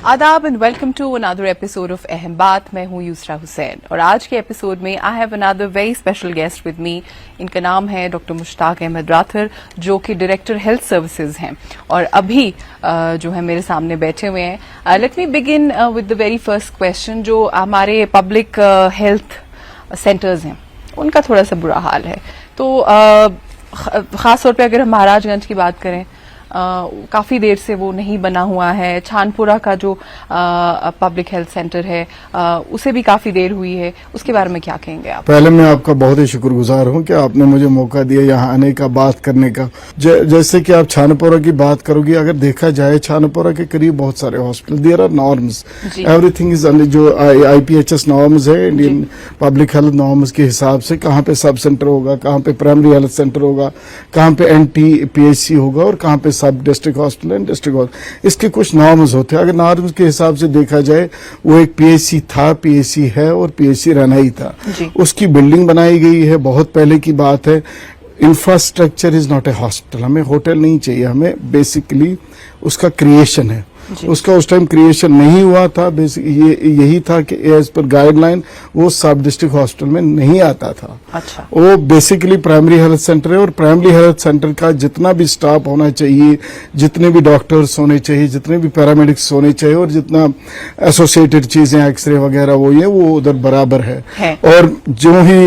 आदाब and welcome to another episode of Aham Baat. मैं हूं यूसरा हुसैन और आज के एपिसोड में I have another very special guest with me. इनका नाम है डॉक्टर मुश्ताक अहमद राथर, जो कि डायरेक्टर हेल्थ सर्विसेज हैं और अभी जो है मेरे सामने बैठे हुए हैं। Let me begin with the very first question. जो हमारे पब्लिक हेल्थ सेंटर्स हैं उनका थोड़ा सा बुरा हाल है, तो खास तौर पे अगर हम महाराजगंज की बात करें, काफी देर से वो नहीं बना हुआ है। छानपुरा का जो पब्लिक हेल्थ सेंटर है उसे भी काफी देर हुई है, उसके बारे में क्या कहेंगे आप? पहले मैं आपका बहुत ही शुक्रगुजार हूं कि आपने मुझे मौका दिया यहाँ आने का, बात करने का। जैसे कि आप छानपुरा की बात करोगी, अगर देखा जाए छानपुरा के करीब बहुत सारे hospital, there are norms, everything is जो IPHS नॉर्म्स है, इंडियन पब्लिक हेल्थ नॉर्म्स के हिसाब से कहाँ पे सब सेंटर होगा, कहाँ पे प्राइमरी हेल्थ सेंटर होगा, कहाँ पे NT-PHC होगा और कहाँ पे सब district hospital and district hospital. इसके कुछ नॉर्म्स होते हैं। अगर नॉर्म्स के हिसाब से देखा जाए, वो एक PHC था, PHC है और PHC रहना ही था। उसकी बिल्डिंग बनाई गई है, बहुत पहले की बात है। Infrastructure is not a hospital. हमें होटल नहीं चाहिए, हमें बेसिकली उसका क्रिएशन है। उसका उस टाइम क्रिएशन नहीं हुआ था। यही था कि एज पर गाइडलाइन वो सब डिस्ट्रिक्ट हॉस्पिटल में नहीं आता था। अच्छा। वो बेसिकली प्राइमरी हेल्थ सेंटर है और प्राइमरी हेल्थ सेंटर का जितना भी स्टाफ होना चाहिए, जितने भी डॉक्टर्स होने चाहिए, जितने भी पैरामेडिक्स होने चाहिए और जितना एसोसिएटेड चीजें, एक्सरे वगैरह वो उधर बराबर है। और जो ही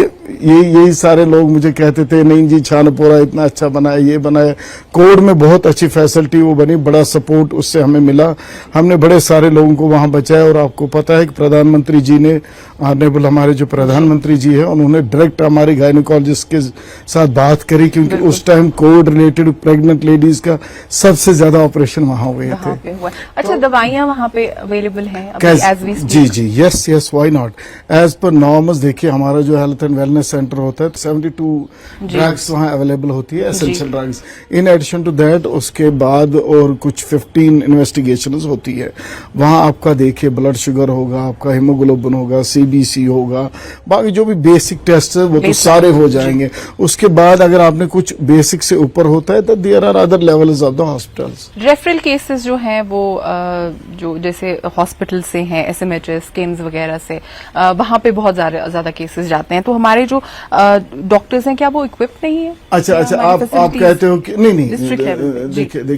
यही सारे लोग मुझे कहते थे, नहीं जी छानपुरा इतना अच्छा बना है, ये बना है। कोविड में बहुत अच्छी फैसिलिटी वो बनी, बड़ा सपोर्ट उससे हमें मिला। हमने बड़े सारे लोगों को वहां बचाया और आपको पता है कि प्रधानमंत्री जी ने, ऑनरेबल हमारे जो प्रधानमंत्री जी है, उन्होंने डायरेक्ट हमारी गायनोकोलॉजिस्ट के साथ बात करी, क्योंकि उस time Covid related pregnant ladies का सबसे ज्यादा ऑपरेशन वहां हुए थे। अच्छा, दवाइयां वहां पे अवेलेबल हैं एज वी स्पीक? जी, yes, why not. As per norms देखिए, हमारा जो हेल्थ एंड वेलनेस सेंटर होता है, 72 ड्रग्स वहां अवेलेबल होती है, essential drugs. In addition to that उसके बाद और कुछ 15 इन्वेस्टिगेशन होती है। वहां आपका देखिए ब्लड शुगर होगा, आपका हीमोग्लोबिन होगा, CBC होगा, बाकी जो भी बेसिक टेस्ट है वो तो सारे हो जाएंगे। उसके बाद अगर आपने कुछ बेसिक से ऊपर होता है तो there are other levels of the hospitals. Referral cases जो हैं वो जो जैसे हॉस्पिटल से हैं, SMHS, किम्स वगैरह से, वहां पे बहुत ज्यादा केसेस जाते हैं। तो हमारे जो डॉक्टर्स हैं, क्या वो इक्विप्ड नहीं है? अच्छा, आप कहते हो कि नहीं, देखिए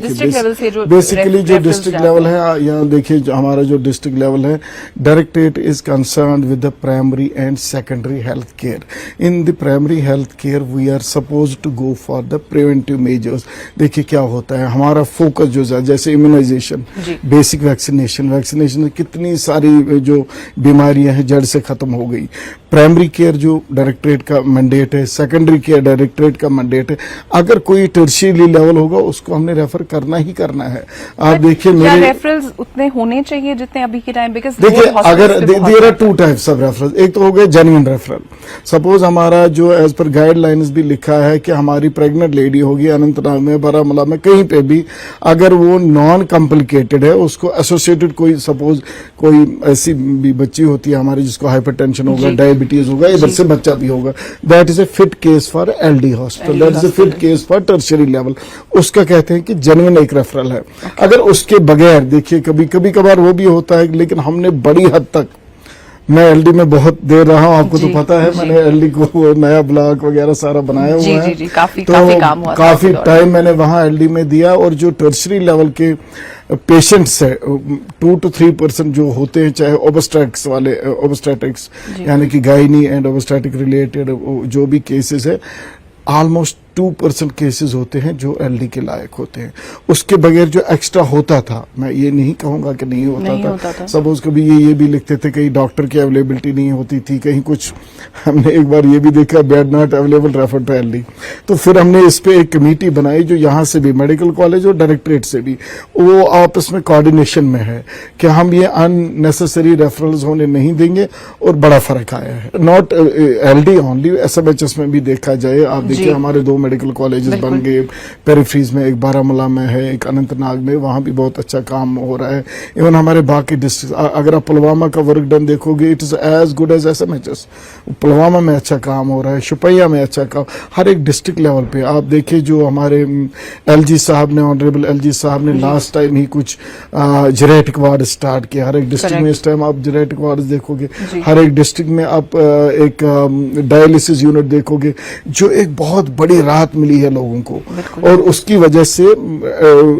बेसिकली जो डिस्ट्रिक्ट लेवल है, यहाँ देखिए हमारा जो डिस्ट्रिक्ट लेवल है, directorate is concerned with the primary and secondary health care. In the primary health care we are suppose to go for the preventive measures. देखिए क्या होता है, हमारा फोकस जो है, जैसे इम्यूनाइजेशन, बेसिक वैक्सीनेशन कितनी सारी जो बीमारियां हैं जड़ से खत्म हो गई। प्राइमरी केयर जो डायरेक्टरेट का मैंडेट है, सेकेंडरी केयर डायरेक्टरेट का मैंडेट है। अगर कोई टर्शियरी लेवल होगा उसको हमने रेफर करना ही करना है। आप देखिए मेरे रेफरल्स उतने होने चाहिए जितने अभी के टाइम, बिकॉज़ देखिए अगर there are 2 types of referrals. एक तो हो गया जेन्युइन रेफरल। सपोज हमारा जो एज पर गाइडलाइंस भी लिखा है कि हमारी प्रेग्नेंट लेडी होगी अनंतनाग में, बारामूला में, कहीं पे भी, अगर वो नॉन कॉम्प्लिकेटेड है, उसको एसोसिएटेड कोई, सपोज कोई ऐसी भी बच्ची होती है हमारी जिसको हाइपरटेंशन होगा, डायबिटीज होगा, इधर से बच्चा भी होगा, that is a fit case for LD hospital, that is a fit case for tertiary level. उसका कहते हैं कि जेन्युइन एक रेफरल है। अगर उसके बगैर देखिए कभी कभार वो भी होता है, लेकिन हमने बड़ी हद तक, मैं LD में बहुत देर रहा हूँ, आपको तो पता है, मैंने LD को नया ब्लॉक वगैरह सारा बनाया हुआ है। काफी काम हुआ, काफी टाइम मैंने वहाँ LD में दिया। और जो टर्शरी लेवल के पेशेंट्स है, 2 to 3% जो होते हैं, चाहे ओबस्ट्रैटिक्स वाले, ओबस्ट्रैटिक्स यानी कि गायनी एंड ओबस्ट्रैटिक रिलेटेड जो भी केसेस है, ऑलमोस्ट 2% केसेस होते हैं जो LD के लायक होते हैं। उसके बगैर जो एक्स्ट्रा होता था, मैं ये नहीं कहूंगा कि नहीं होता था। सपोज कभी ये भी लिखते थे, कहीं डॉक्टर की अवेलेबिलिटी नहीं होती थी, कहीं कुछ। हमने एक बार ये भी देखा, bed not available, refer to LD। तो फिर हमने इस पे एक कमेटी बनाई जो यहाँ से भी, मेडिकल कॉलेज और डायरेक्टरेट से भी, वो आपस में कोऑर्डिनेशन में है कि हम ये अननेसेसरी रेफरल्स होने नहीं देंगे, और बड़ा फर्क आया है। नॉट LD ओनली, SMHS में भी देखा जाए, आप देखिए हमारे 2 मेडिकल कॉलेजेस बन गए, पेरिफेरीज में, एक बारामूला में है, एक अनंतनाग में, वहां भी बहुत अच्छा काम हो रहा है। इवन हमारे बाकी डिस्ट्रिक्ट, अगर आप पुलवामा का वर्क डन देखोगे, it is as good as SMHS। Pulwama में अच्छा काम हो रहा है, शुपैया में अच्छा काम, हर एक डिस्ट्रिक्ट लेवल पे आप देखिए। जो हमारे LG साहब ने, ऑनरेबल LG साहब ने लास्ट टाइम ही कुछ जेनेटिक वार्ड स्टार्ट किया हर एक डिस्ट्रिक्ट में। इस टाइम आप जेनेटिक वार्ड देखोगे, हर एक डिस्ट्रिक्ट में आप एक डायलिसिस यूनिट देखोगे, जो एक बहुत बड़ी राहत मिली है लोगों को, और उसकी वजह से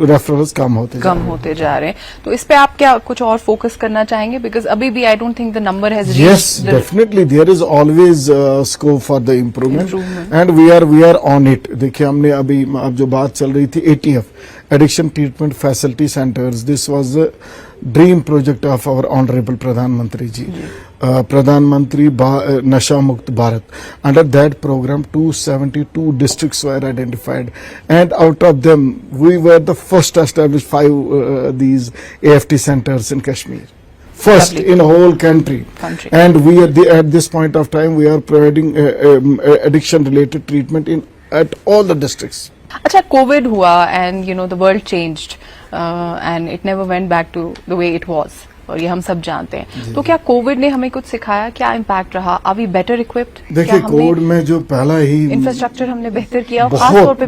रेफरल्स कम होते जा रहे हैं। तो इस पे आप क्या कुछ और फोकस करना चाहेंगे? बिकॉज अभी भी I don't think the number has Yes, definitely there is always scope for the improvement and we are on it। देखिए हमने अभी, अब जो बात चल रही थी ATF addiction treatment facility centres, this was the dream project of our honourable प्रधानमंत्री ji, Pradhanmantri Nasha Mukt Bharat. Under that programme 272 districts were identified and out of them we were the first to establish 5 these AFT centers in Kashmir, first in whole country. And we at this point of time we are providing addiction related treatment at all the districts। अच्छा, Covid हुआ and you know the world changed and it never went back to the way it was, और ये हम सब जानते हैं। तो क्या कोविड ने हमें कुछ सिखाया? क्या इम्पैक्ट रहा? Are we better equipped? देखिए कोविड में जो पहला ही इंफ्रास्ट्रक्चर हमने बेहतर किया, खासतौर पे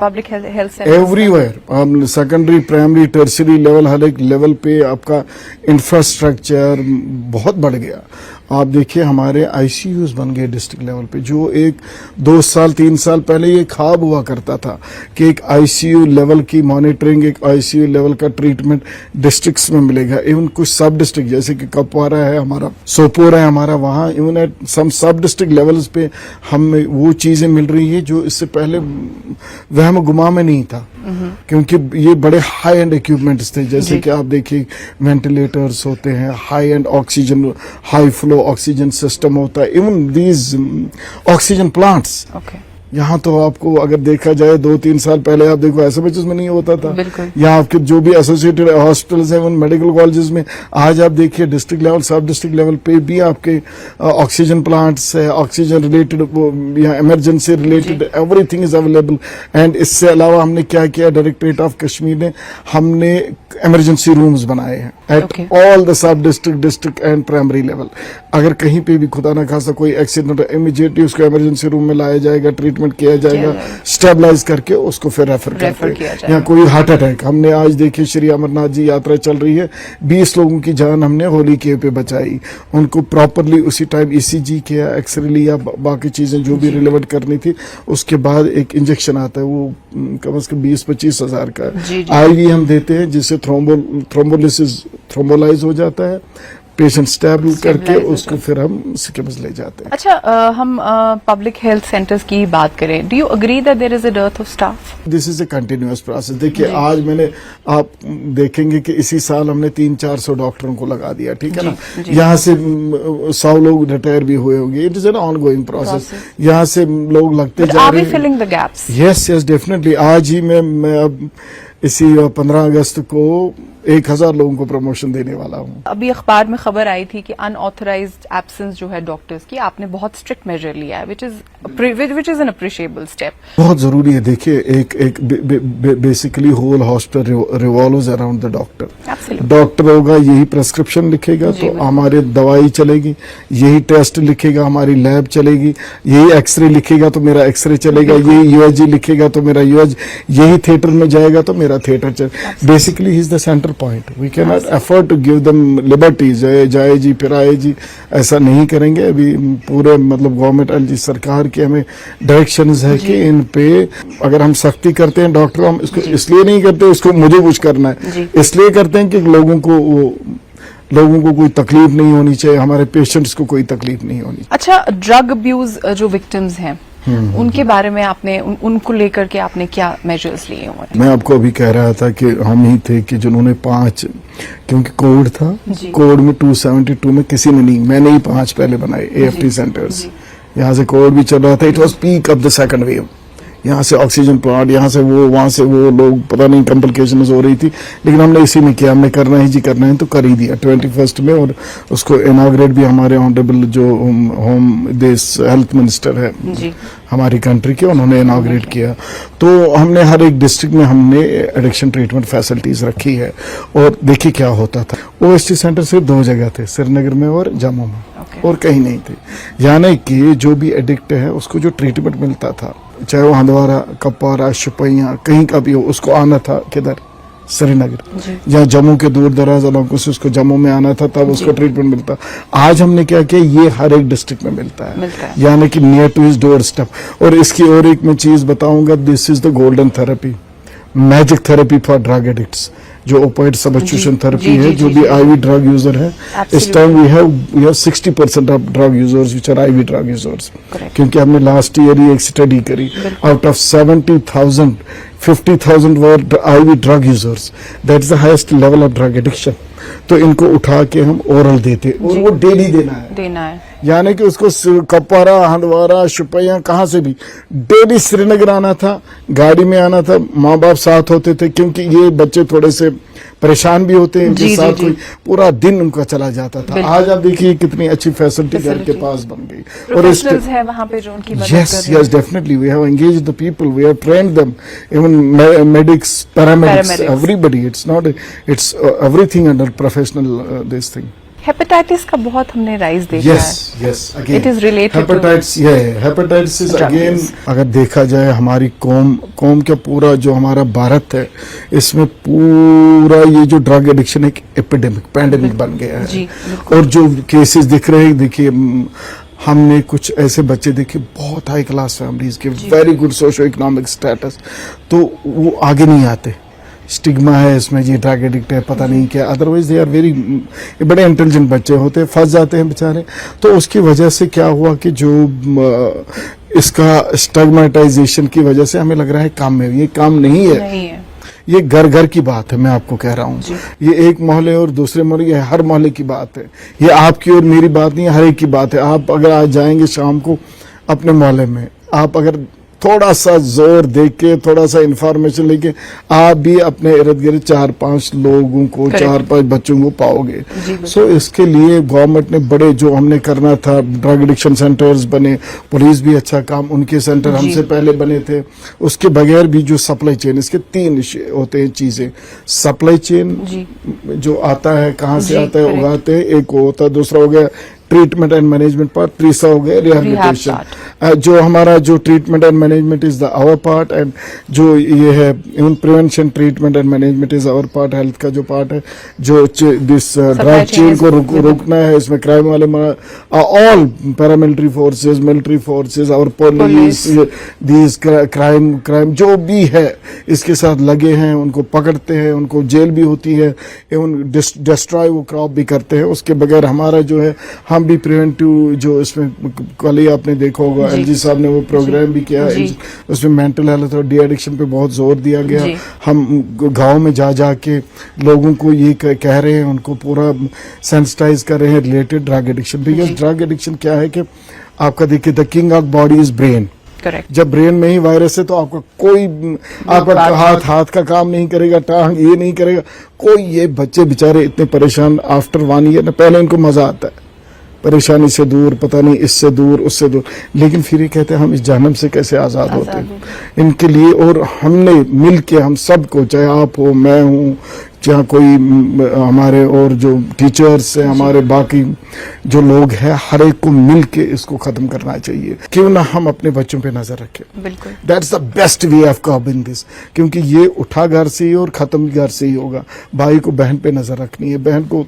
public health centre everywhere, secondary, primary, tertiary level, हर एक लेवल पे आपका इंफ्रास्ट्रक्चर बहुत बढ़ गया। आप देखिए हमारे ICUs बन गए डिस्ट्रिक्ट लेवल पे, जो एक 2 साल 3 साल पहले ये ख्वाब हुआ करता था कि एक ICU लेवल की मॉनिटरिंग, एक ICU लेवल का ट्रीटमेंट डिस्ट्रिक्ट्स में मिलेगा। इवन कुछ सब डिस्ट्रिक्ट जैसे कि कपवारा है हमारा, सोपोर है हमारा, वहाँ इवन एट सम सब डिस्ट्रिक्ट लेवल्स पे हमें वो चीजें मिल रही है जो इससे पहले वहम गुमा में नहीं था, क्योंकि ये बड़े हाई एंड इक्विपमेंट्स थे। जैसे कि आप देखिए वेंटिलेटर्स होते हैं, high and oxygen, high flow oxygen system होता है, इवन दीज ऑक्सीजन प्लांट्स। यहाँ तो आपको अगर देखा जाए 2-3 साल पहले आप देखो SMHS में नहीं होता था। यहाँ आपके जो भी एसोसिएटेड हॉस्पिटल्स हैं, उन मेडिकल कॉलेजेस में आज आप देखिए डिस्ट्रिक्ट लेवल, सब डिस्ट्रिक्ट लेवल पे भी आपके ऑक्सीजन प्लांट्स है, ऑक्सीजन रिलेटेड या emergency related everything is available. And इससे अलावा हमने क्या किया, डायरेक्टरेट ऑफ कश्मीर ने, हमने इमरजेंसी रूम्स बनाए हैं at all the sub district and primary level. अगर कहीं पे भी खुदा ना खासा कोई एक्सीडेंट हो, इमीडिएटली उसको इमरजेंसी रूम में लाया जाएगा, ट्रीटमेंट किया जाएगा, स्टेबलाइज करके उसको फिर रेफर करते हैं। या कोई हार्ट अटैक, हमने आज देखिए श्री अमरनाथ जी यात्रा चल रही है, 20 लोगों की जान हमने होली के पे बचाई। उनको प्रॉपरली उसी टाइम ECG किया, एक्सरे लिया, बाकी चीजें जो भी रिलेवेंट करनी थी, उसके बाद एक इंजेक्शन आता है, वो कम से कम 20-25 हजार का IV हम देते हैं, जिससे थ्रोम्बोलाइज हो जाता है, पेशेंट स्टेबल करके उसको फिर हम सिकिम्स ले जाते हैं। अच्छा, हम पब्लिक हेल्थ सेंटर्स की बात करें, do you agree that there is a dearth of staff? This is a continuous process. देखिए आज मैंने, आप देखेंगे कि इसी साल हमने 300-400 डॉक्टरों को लगा दिया, ठीक है ना। यहाँ से 100 लोग रिटायर भी हुए होंगे। It is an ongoing process. यहाँ से लोग लगते जा रहे हैं। Filling the gaps? Yes definitely. आज ही मैं अब इसी 15 अगस्त को 1000 लोगों को प्रमोशन देने वाला हूँ। अभी अखबार में खबर आई थी कि अनऑथराइज्ड एब्सेंस जो है डॉक्टर्स की, आपने बहुत स्ट्रिक्ट मेजर लिया है, which is an appreciable step. बहुत जरूरी है। देखिए एक basically whole hospital revolves around the doctor. Doctor होगा, यही प्रेस्क्रिप्शन लिखेगा तो हमारी दवाई चलेगी, यही टेस्ट लिखेगा हमारी लैब चलेगी, यही एक्सरे लिखेगा तो मेरा एक्सरे चलेगा, यही USG लिखेगा तो मेरा USG, यही थिएटर में जाएगा तो मेरा थिएटर चलेगा। Basically he is the centre point. We can not afford to give them liberties, जाए जी फिर आए जी, ऐसा नहीं करेंगे। अभी पूरे मतलब गवर्नमेंट LG सरकार की हमें डायरेक्शंस है कि इन पे अगर हम सख्ती करते हैं डॉक्टर, हम इसको इसलिए नहीं करते इसको मुझे कुछ करना है, इसलिए करते हैं कि लोगों को कोई तकलीफ नहीं होनी चाहिए, हमारे पेशेंट्स को कोई तकलीफ नहीं होनी। अच्छा, ड्रग अब्यूज जो विक्टिम्स हैं उनके बारे में आपने उनको लेकर के आपने क्या मेजर्स लिए हुए? मैं आपको अभी कह रहा था कि हम ही थे कि जिन्होंने 5, क्योंकि कोविड था, कोविड में 272 में किसी ने नहीं, मैंने ही 5 पहले बनाए AFT सेंटर्स। यहाँ से कोविड भी चल रहा था, it was peak of the second wave. यहाँ से ऑक्सीजन प्लांट, यहाँ से वो, वहां से वो, लोग पता नहीं कॉम्प्लिकेशन हो रही थी, लेकिन हमने इसी में किया, हमने करना ही जी करना है तो कर ही दिया 21 में। और उसको इनाग्रेट भी हमारे ऑनरेबल जो होम देश हेल्थ मिनिस्टर है जी हमारी कंट्री के, उन्होंने इनाग्रेट किया। तो हमने हर एक डिस्ट्रिक्ट में हमने एडिक्शन ट्रीटमेंट फैसिलिटीज रखी है। और देखिए क्या होता था, ओएसटी सेंटर सिर्फ 2 जगह थे, श्रीनगर में और जम्मू में, और कहीं नहीं थे। यानी कि जो भी एडिक्ट है उसको जो ट्रीटमेंट मिलता था, चाहे वो हंदवारा, कपवारा, शुपैया कहीं का भी हो, उसको आना था किधर, श्रीनगर। जहाँ जम्मू के दूर दराज इलाकों से उसको जम्मू में आना था, तब उसको ट्रीटमेंट मिलता। आज हमने क्या किया, ये हर एक डिस्ट्रिक्ट में मिलता है। यानी कि near to his doorstep. और इसकी और एक मैं चीज बताऊंगा, this is the golden therapy, magic therapy for drug addicts, जो ओपाइड सब्स्टिट्यूशन थेरेपी है। जो भी आईवी ड्रग यूजर है, इस time we have 60% of drug users which are IV drug users. क्योंकि हमने लास्ट ईयर ही एक स्टडी करी, out of 70,000 50,000 were IV drug users, that is the highest level of drug addiction. तो इनको उठा के हम ओरल देते, और वो डेली देना है। यानी कि उसको कपवारा, हंदवारा, शुपैया कहाँ से भी डेली श्रीनगर आना था, गाड़ी में आना था, माँ बाप साथ होते थे, क्योंकि ये बच्चे थोड़े से परेशान भी होते हैं, इनके साथ कोई पूरा दिन उनका चला जाता था। आज आप देखिए कितनी अच्छी फैसिलिटी घर के पास बन गई। और इस है वहाँ पे जो उनकी मदद yes definitely we have engaged the people, we have trained them, even medics, paramedics, everybody, it's everything under professional this thing. Hepatitis का बहुत हमने राइज देखा है। yes again It is related hepatitis, hepatitis is again, अगर देखा जाए हमारी कौम का पूरा जो हमारा भारत है, इसमें पूरा ये जो ड्रग एडिक्शन एक एपिडेमिक, पैंडेमिक बन गया है। जी, और जो केसेस दिख रहे हैं, देखिए हमने कुछ ऐसे बच्चे देखे बहुत हाई क्लास फैमिलीज के, very good socio economic status, तो वो आगे नहीं आते। स्टिग्मा है इसमें, ये ड्रग एडिक्ट है, पता नहीं क्या, अदरवाइज दे आर वेरी, बड़े इंटेलिजेंट बच्चे होते हैं, फंस जाते हैं बेचारे। तो उसकी वजह से क्या हुआ कि जो इसका स्टिग्मेटाइजेशन की वजह से हमें लग रहा है काम में, ये काम नहीं है। ये घर घर की बात है, मैं आपको कह रहा हूँ। ये एक मोहल्ले और दूसरे मोहल्ले, ये हर मोहल्ले की बात है। ये आपकी और मेरी बात नहीं है, हर एक की बात है। आप अगर आज जाएंगे शाम को अपने मोहल्ले में, आप अगर थोड़ा सा जोर देख के, थोड़ा सा इंफॉर्मेशन लेके, आप भी अपने इर्द गिर्द 4-5 लोगों को, 4-5 बच्चों को पाओगे। सो इसके लिए गवर्नमेंट ने बड़े, जो हमने करना था, ड्रग एडिक्शन सेंटर्स बने, पुलिस भी अच्छा काम, उनके सेंटर हमसे पहले बने थे। उसके बगैर भी जो सप्लाई चेन, इसके 3 होते हैं चीजें। सप्लाई चेन जो आता है, कहाँ से आता है, उगाते हैं, एक होता है। दूसरा हो गया ट्रीटमेंट एंड मैनेजमेंट पार्ट, तीसरा हो गया रिहैबिलिटेशन। जो हमारा जो treatment and management is the our part, and जो ये है even prevention, treatment and management is our part. Health का जो पार्ट है, जो दिस ड्रग चेन को रोकना है, इसमें क्राइम वाले, all paramilitary forces, military forces, our police, this crime जो भी है इसके साथ लगे हैं, उनको पकड़ते हैं, उनको जेल भी होती है, एवं डिस्ट्रॉय वो क्रॉप भी करते हैं। उसके बगैर हमारा जो है, हम भी प्रिवेंटिव, जो इसमें कल ही आपने देखा होगा, एलजी साहब ने वो प्रोग्राम भी किया, उसमें मेंटल हेल्थ और डी एडिक्शन पे बहुत जोर दिया गया। हम गांव में जा के लोगों को ये कह रहे हैं, उनको पूरा सेंसिटाइज कर रहे हैं related drug addiction. Because drug addiction क्या है कि आपका देखिए, the king of body is brain. Correct. जब ब्रेन में ही वायरस है तो आपका कोई, आपका हाथ का काम नहीं करेगा, टांग ये नहीं करेगा कोई। ये बच्चे बेचारे इतने परेशान आफ्टर 1 ईयर, पहले इनको मजा आता है, परेशानी से दूर, पता नहीं इससे दूर, उससे दूर, लेकिन फिर ये कहते हैं हम इस जहन्नम से कैसे आजाद होते हैं इनके लिए। और हमने मिल के, हम सबको, चाहे आप हो, मैं हूँ, जहाँ कोई हमारे और जो टीचर्स हैं, हमारे बाकी जो लोग हैं, हर एक को मिल के इसको खत्म करना चाहिए। क्यों ना हम अपने बच्चों पे नजर रखें। बिल्कुल, that's the best way of curbing this, क्योंकि ये उठा घर से ही और खत्म घर से ही होगा। भाई को बहन पे नजर रखनी है, बहन को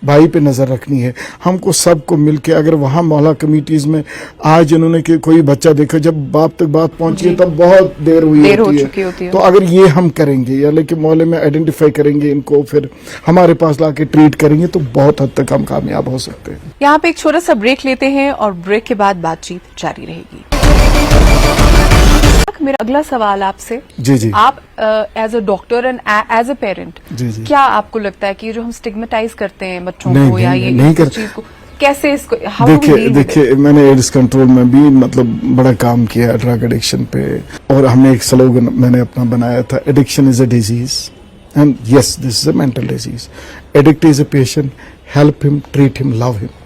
भाई पे नजर रखनी है। हमको सबको मिल के, अगर वहाँ मोहल्ला कमेटीज में आज इन्होंने कोई बच्चा देखा, जब बाप तक बात पहुंची है तब बहुत देर हुई होती है। तो अगर ये हम करेंगे, या लेकिन मोहल्ले में आइडेंटिफाई करेंगे इनको, फिर हमारे पास लाके ट्रीट करेंगे, तो बहुत हद तक हम कामयाब हो सकते हैं। यहाँ पे एक छोटा सा ब्रेक लेते हैं और ब्रेक के बाद बातचीत जारी रहेगी। मेरा अगला सवाल आपसे, जी, आप as a doctor and as a parent, जी, क्या आपको लगता है कि जो हम स्टिग्मेटाइज करते हैं बच्चों को, या ये नहीं चीज को, कैसे इसको how do we देखिए deal with it? देखिए मैंने एड्स कंट्रोल में भी मतलब बड़ा काम किया ड्रग एडिक्शन पे, और हमने एक स्लोगन मैंने अपना बनाया था, addiction is a disease and yes this is a mental disease, addict is a patient, help him, treat him, love him.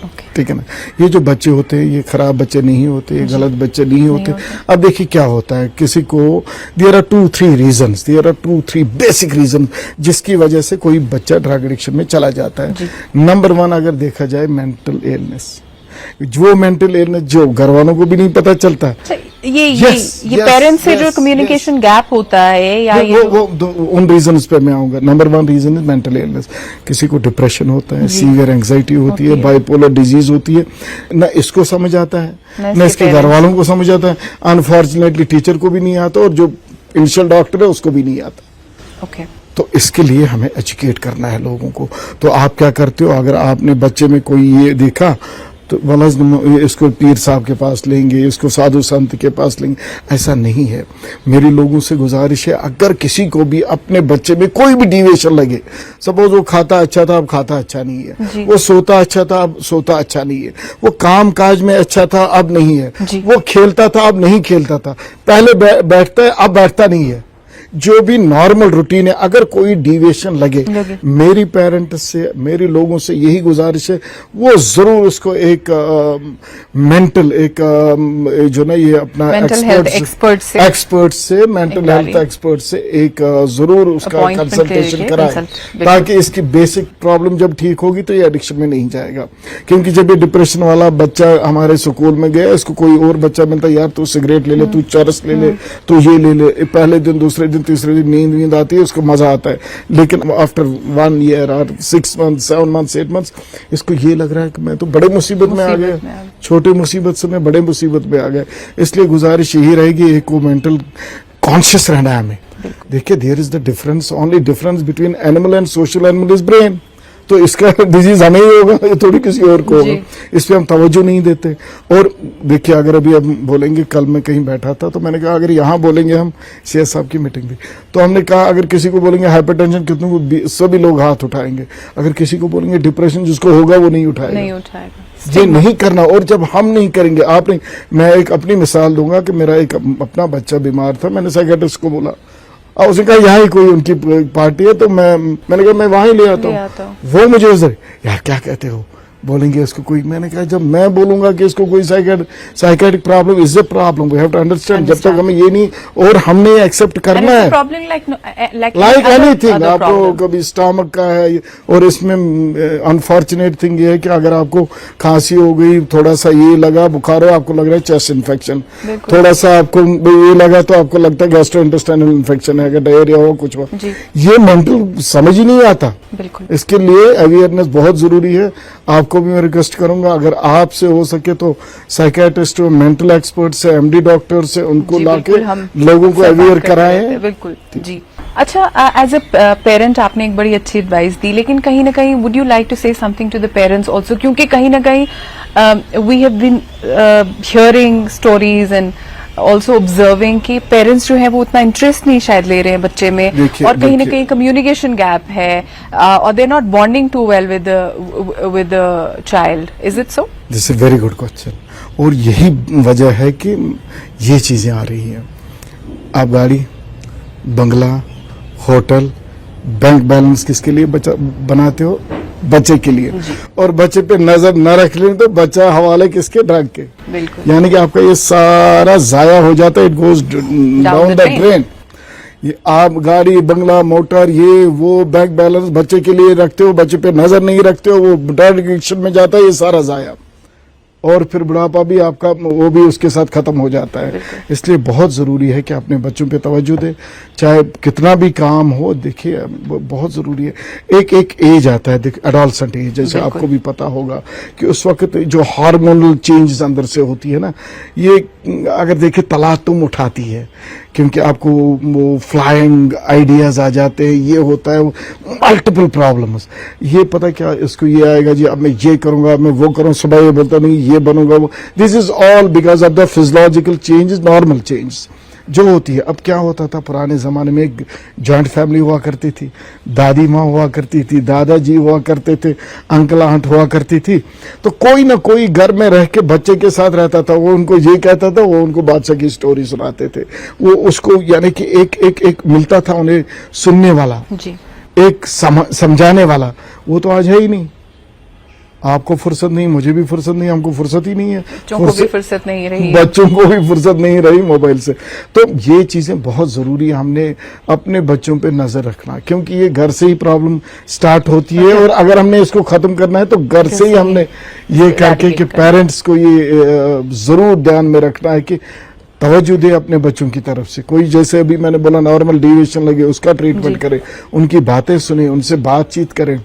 Okay. ठीक है ना। ये जो बच्चे होते हैं ये खराब बच्चे नहीं होते, ये गलत बच्चे नहीं होते। अब देखिए क्या होता है, किसी को there are 2-3 reasons, there are 2-3 basic reason जिसकी वजह से कोई बच्चा ड्रग एडिक्शन में चला जाता है। नंबर 1 अगर देखा जाए मेंटल इलनेस, वो मेंटल इलनेस जो घर वालों को भी नहीं पता चलता। अच्छा, ये Yes, yes, पेरेंट्स से जो yes, कम्युनिकेशन गैप होता है या ये उन रीजंस पे मैं आऊंगा। Number 1 reason is mental illness. किसी को डिप्रेशन होता है, सीवियर एंग्जाइटी होती है, बाइपोलर डिजीज होती है, न इसको समझ आता है न इसके घर वालों को समझ आता है, अनफॉर्चुनेटली टीचर को भी नहीं आता, और जो इनिशियल डॉक्टर है उसको भी नहीं आता। ओके। तो इसके लिए हमें एजुकेट करना है लोगों को। तो आप क्या करते हो, अगर आपने बच्चे में कोई ये देखा तो वाला इसको पीर साहब के पास लेंगे, इसको साधु संत के पास लेंगे, ऐसा नहीं है। मेरी लोगों से गुजारिश है, अगर किसी को भी अपने बच्चे में कोई भी डिविएशन लगे, सपोज वो खाता अच्छा था अब खाता अच्छा नहीं है, वो सोता अच्छा था अब सोता अच्छा नहीं है, वो काम काज में अच्छा था अब नहीं है, वो खेलता था अब नहीं खेलता था, पहले बैठता है अब बैठता नहीं है, जो भी नॉर्मल रूटीन है, अगर कोई डिविएशन लगे, मेरी पेरेंट से, मेरी लोगों से यही गुजारिश है, वो जरूर उसको एक मेंटल एक जो ना ये अपना एक्सपर्ट से मेंटल हेल्थ एक्सपर्ट से एक जरूर उसका कंसल्टेशन कराए, ताकि इसकी बेसिक प्रॉब्लम जब ठीक होगी तो ये एडिक्शन में नहीं जाएगा। क्योंकि जब ये डिप्रेशन वाला बच्चा हमारे स्कूल में गया, इसको कोई और बच्चा मिलता, यार तू सिगरेट ले ले, तू चरस ले ले, तू ये ले ले, पहले दिन दूसरे दिन तीसरे दिन नींद आती है, उसको मजा आता है, लेकिन आफ्टर 1 ईयर और 6 months 7 months 8 months इसको ये लग रहा है कि मैं तो बड़े मुसीबत में आ गया, छोटी मुसीबत से मैं बड़े मुसीबत में आ गया। इसलिए गुजारिश यही रहेगी, एक को मेंटल कॉन्शियस रहना है हमें। देखिए there is the difference, only difference between animal and social animal is brain. तो इसका डिजीज हमें ही होगा, ये थोड़ी किसी और को होगा, इस पे हम तवज्जो नहीं देते। और देखिए अगर अभी हम बोलेंगे, कल मैं कहीं बैठा था तो मैंने कहा अगर यहाँ बोलेंगे, हम सीएस साहब की मीटिंग थी, तो हमने कहा अगर किसी को बोलेंगे हाइपरटेंशन कितनों को, सभी लोग हाथ उठाएंगे। अगर किसी को बोलेंगे डिप्रेशन, जिसको होगा वो नहीं उठाएगा। ये नहीं करना। और जब हम नहीं करेंगे, आप नहीं, मैं एक अपनी मिसाल दूंगा कि मेरा एक अपना बच्चा बीमार था, मैंने साइकियाट्रिस्ट को बोला, और उसने कहा यहाँ ही कोई उनकी पार्टी है, तो मैंने कहा मैं वहां ही ले आता हूँ। वो मुझे उधर, यार क्या कहते हो, बोलेंगे इसको कोई, मैंने कहा जब मैं बोलूंगा कि इसको कोई psychiatric problem is a problem, we have to understand. जब तक हमें ये नहीं, और हमने एक्सेप्ट करना है, लाइक एनीथिंग, आपको कभी स्टमक का है, और इसमें अनफॉर्चुनेट थिंग ये है कि अगर आपको खांसी हो गई, थोड़ा सा ये लगा, बुखार हो, आपको लग रहा है चेस्ट इन्फेक्शन, थोड़ा सा आपको ये लगा तो आपको लगता है गैस्ट्रोइंटेस्टाइनल इन्फेक्शन है, अगर डायरिया हो कुछ हो, ये मेंटल समझ ही नहीं आता। इसके लिए अवेयरनेस बहुत जरूरी है। आपको भी मैं रिक्वेस्ट करूंगा, अगर आपसे हो सके तो साइकियाट्रिस्ट, मेंटल एक्सपर्ट से, एमडी डॉक्टर से, उनको लाके लोगों को अवेयर कराएं। बिल्कुल जी। अच्छा, एज अ पेरेंट आपने एक बड़ी अच्छी एडवाइस दी, लेकिन कहीं ना कहीं would you like to say something to the parents also, क्योंकि कहीं ना कहीं we have been hearing stories and also observing कि पेरेंट्स जो है वो उतना इंटरेस्ट नहीं शायद ले रहे हैं बच्चे में, और कहीं ना कहीं कम्युनिकेशन गैप है, और they are not bonding too well with the child. Is it so? This is very good question. और यही वजह है कि ये चीजें आ रही हैं। आप गाड़ी, बंगला, होटल, बैंक बैलेंस किसके लिए बनाते हो? बच्चे के लिए। और बच्चे पे नजर न रख लें तो बच्चा हवाले किसके? ड्रग के। यानी कि आपका ये सारा जाया हो जाता है, it goes down the drain. ये आप गाड़ी, बंगला, मोटर, ये वो, बैंक बैलेंस बच्चे के लिए रखते हो, बच्चे पे नजर नहीं रखते हो, वो ड्रग एडिक्शन में जाता है, ये सारा जाया। और फिर बुढ़ापा भी आपका वो भी उसके साथ खत्म हो जाता है। इसलिए बहुत जरूरी है कि अपने बच्चों पे तवज्जो दे, चाहे कितना भी काम हो। देखिए बहुत जरूरी है, एक एज आता है, देखिए एडोलसेंट एज, जैसे आपको भी पता होगा कि उस वक्त जो हार्मोनल चेंजेस अंदर से होती है ना, ये अगर देखिए तलातुम उठाती है, क्योंकि आपको वो फ्लाइंग आइडियाज आ जाते हैं, ये होता है मल्टीपल प्रॉब्लम्स। ये पता क्या, इसको ये आएगा जी, अब मैं ये करूंगा, मैं वो करूँ, सुबह ये बोलता नहीं ये बनूंगा, वो। This is all because of the physiological changes, normal changes. जो होती है। अब क्या होता था पुराने जमाने में, एक जॉइंट फैमिली हुआ करती थी, दादी माँ हुआ करती थी, दादाजी हुआ करते थे, अंकल आंट हुआ करती थी, तो कोई ना कोई घर में रह के बच्चे के साथ रहता था, वो उनको ये कहता था, वो उनको बादशाह की स्टोरी सुनाते थे, वो उसको यानी कि एक मिलता था उन्हें सुनने वाला जी। एक समझाने वाला। वो तो आज है ही नहीं। आपको फुर्सत नहीं, मुझे भी फुर्सत नहीं, हमको फुर्सत ही नहीं है, बच्चों को भी फुर्सत नहीं रही, बच्चों को भी फुर्सत नहीं रही मोबाइल से। तो ये चीजें बहुत जरूरी है, हमने अपने बच्चों पे नजर रखना, क्योंकि ये घर से ही प्रॉब्लम स्टार्ट होती है, और अगर हमने इसको खत्म करना है तो घर से ही हमने ये करके कि पेरेंट्स को ये जरूर ध्यान में रखना है कि तवज्जो दे अपने बच्चों की तरफ से। कोई जैसे अभी मैंने बोला नॉर्मल डिविएशन लगे उसका ट्रीटमेंट करे, उनकी बातें सुने, उनसे बातचीत करें,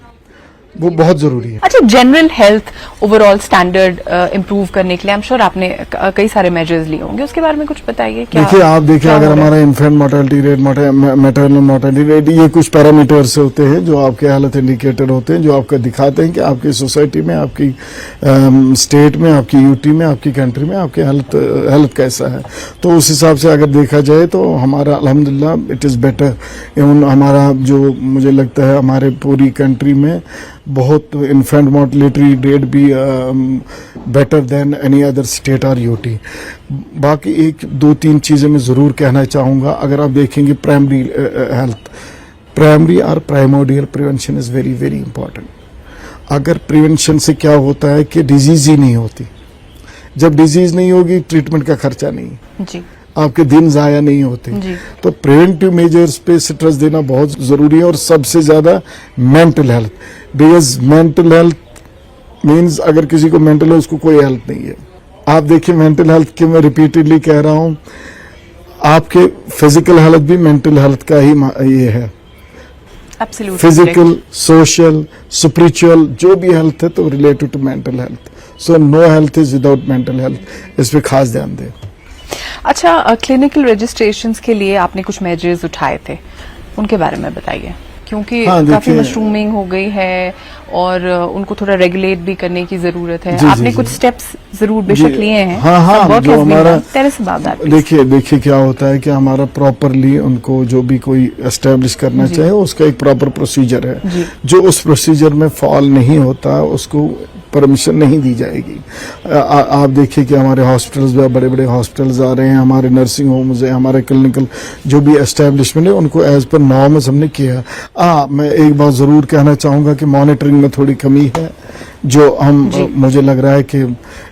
वो बहुत जरूरी है। अच्छा, general health overall standard improve करने के लिए आई एम श्योर आपने कई सारे मेजर्स लिए होंगे, उसके बारे में कुछ बताइए। क्या देखिए, आप देखिए अगर हमारा infant mortality rate, maternal mortality rate, ये कुछ पैरामीटर्स होते हैं जो आपके हेल्थ इंडिकेटर होते हैं, जो आपको दिखाते हैं कि आपकी सोसाइटी में, आपकी स्टेट में, आपकी यूटी में, आपकी कंट्री में आपके हेल्थ कैसा है। तो उस हिसाब से अगर देखा जाए तो हमारा अल्हम्दुलिल्लाह इट इज़ बेटर। इवन हमारा जो मुझे लगता है हमारे पूरी कंट्री में बहुत इन्फेंट मोर्टेलिटी रेट भी better than any other state और यूटी। बाकी एक दो तीन चीजें मैं जरूर कहना चाहूंगा। अगर आप देखेंगे प्राइमरी हेल्थ, प्राइमरी और primordial prevention is very very important. अगर प्रिवेंशन से क्या होता है कि डिजीज ही नहीं होती, जब डिजीज नहीं होगी ट्रीटमेंट का खर्चा नहीं जी, आपके दिन जाया नहीं होते। तो प्रिवेंटिव मेजर्स पे स्ट्रेस देना बहुत जरूरी है, और सबसे ज्यादा mental health, because mental health means अगर किसी को मेंटल है उसको कोई हेल्थ नहीं है। आप देखिए मेंटल हेल्थ के मैं रिपीटेडली कह रहा हूं, आपके फिजिकल हेल्थ भी मेंटल हेल्थ का ही ये है। फिजिकल, सोशल, स्पिरिचुअल जो भी हेल्थ है तो related to mental health. So no health is without mental health, इस पे खास ध्यान दें। अच्छा, क्लिनिकल रजिस्ट्रेशंस के लिए आपने कुछ मेजर्स उठाए थे, उनके बारे में बताइए, क्योंकि काफी मशरूमिंग हो गई है और उनको थोड़ा रेगुलेट भी करने की जरूरत है। आपने कुछ स्टेप्स जरूर बेशक लिए हैं। हाँ, जो हमारा देखिए क्या होता है कि हमारा प्रॉपरली उनको जो भी कोई एस्टेब्लिश करना चाहे उसका एक प्रॉपर प्रोसीजर है। जो उस प्रोसीजर में फॉल नहीं होता उसको परमिशन नहीं दी जाएगी। आप देखिए कि हमारे हॉस्पिटल्स, बड़े बड़े हॉस्पिटल्स आ रहे हैं, हमारे नर्सिंग होम्स हैं, हमारे क्लिनिकल जो भी एस्टेब्लिशमेंट है उनको एज पर नॉर्म्स हमने किया। मैं एक बात जरूर कहना चाहूंगा कि मॉनिटरिंग में थोड़ी कमी है, जो हम मुझे लग रहा है कि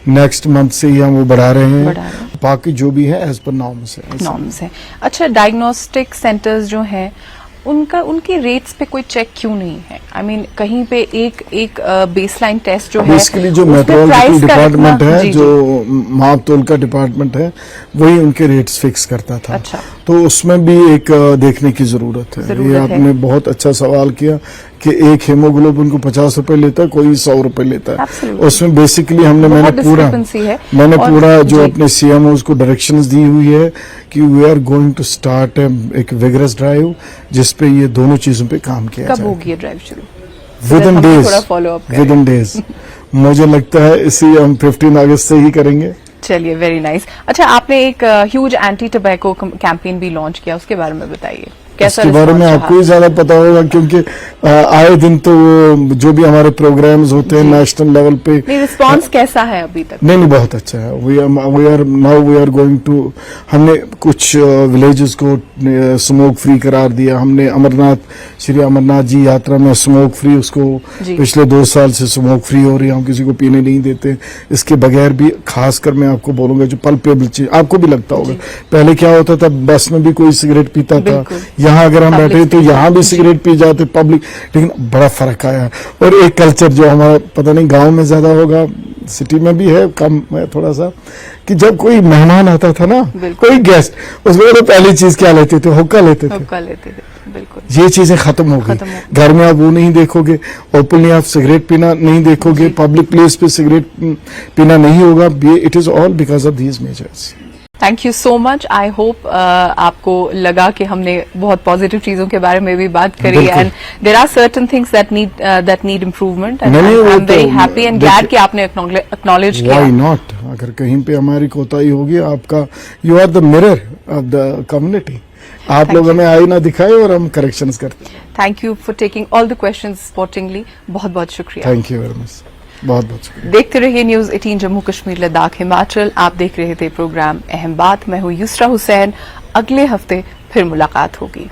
नेक्स्ट मंथ से ही हम वो बढ़ा रहे हैं। बाकी जो भी है एज पर नॉर्म्स है। अच्छा, डायग्नोस्टिक सेंटर्स जो हैं उनके रेट्स पे कोई चेक क्यों नहीं है? आई मीन कहीं पे एक बेसलाइन टेस्ट जो है, बेसिकली जो मेट्रोलॉजी डिपार्टमेंट है, जो माप तोल का डिपार्टमेंट है, वही उनके रेट्स फिक्स करता था। अच्छा। तो उसमें भी एक देखने की जरूरत है। ये आपने बहुत अच्छा सवाल किया कि एक हेमोग्लोबिन को 50 रुपए लेता है, कोई 100 रुपए लेता है। उसमें बेसिकली मैंने पूरा जो अपने CMOs को डायरेक्शंस दी हुई है कि we are going to start एक विगरस ड्राइव जिसपे ये दोनों चीजों पे काम किया जाए। कब होगी ये ड्राइव शुरू? विद इन डेज मुझे लगता है इसी हम 15 अगस्त से ही करेंगे। चलिए, वेरी नाइस। अच्छा, आपने एक ह्यूज एंटी टबैको कैंपेन भी लॉन्च किया, उसके बारे में बताइए। इसके बारे में आपको ही ज्यादा पता होगा, क्योंकि आए दिन तो जो भी हमारे प्रोग्राम्स होते हैं नेशनल लेवल पे। रिस्पांस कैसा है अभी तक? नहीं, बहुत अच्छा है। वी आर गोइंग टू, हमने कुछ विलेजेस को स्मोक फ्री करार दिया। हमने श्री अमरनाथ जी यात्रा में स्मोक फ्री, उसको पिछले 2 साल से स्मोक फ्री हो रही है, हम किसी को पीने नहीं देते। इसके बगैर भी खासकर मैं आपको बोलूंगा जो पल्पेबल चीज, आपको भी लगता होगा, पहले क्या होता था बस में भी कोई सिगरेट पीता था, यहाँ अगर हम बैठे तो यहाँ भी सिगरेट पी जाते पब्लिक, लेकिन बड़ा फर्क आया है। और एक कल्चर जो हमारा पता नहीं गांव में ज्यादा होगा, सिटी में भी है, कम है थोड़ा सा, कि जब कोई मेहमान आता था ना, कोई गेस्ट, उसमें तो पहली चीज क्या लेते थे? हुक्का लेते थे। बिल्कुल। ये चीजें खत्म हो गई। घर में आप वो नहीं देखोगे, ओपनली आप सिगरेट पीना नहीं देखोगे, पब्लिक प्लेस पे सिगरेट पीना नहीं होगा। It is all because of these measures. Thank you so much. I hope आपको लगा कि हमने बहुत पॉजिटिव चीजों के बारे में भी बात करी बिल्कुल। And there are certain things that need improvement and नहीं, आई वो एम वेरी तो हैप्पी एंड देखिए- ग्लैड कि आपने एक्नॉलेज किया। वाई नॉट, अगर कहीं पे हमारी कोताही होगी, आपका you are the mirror of the community. आप लोग हमें आईना दिखाए और हम करेक्शंस करते हैं। Thank you for taking all the questions sportingly. बहुत बहुत शुक्रिया। थैंक यू वेरी मच, बहुत बहुत शुक्रिया। देखते रहिए न्यूज 18 जम्मू कश्मीर लद्दाख हिमाचल। आप देख रहे थे प्रोग्राम अहम बात। मैं हूं युसरा हुसैन। अगले हफ्ते फिर मुलाकात होगी।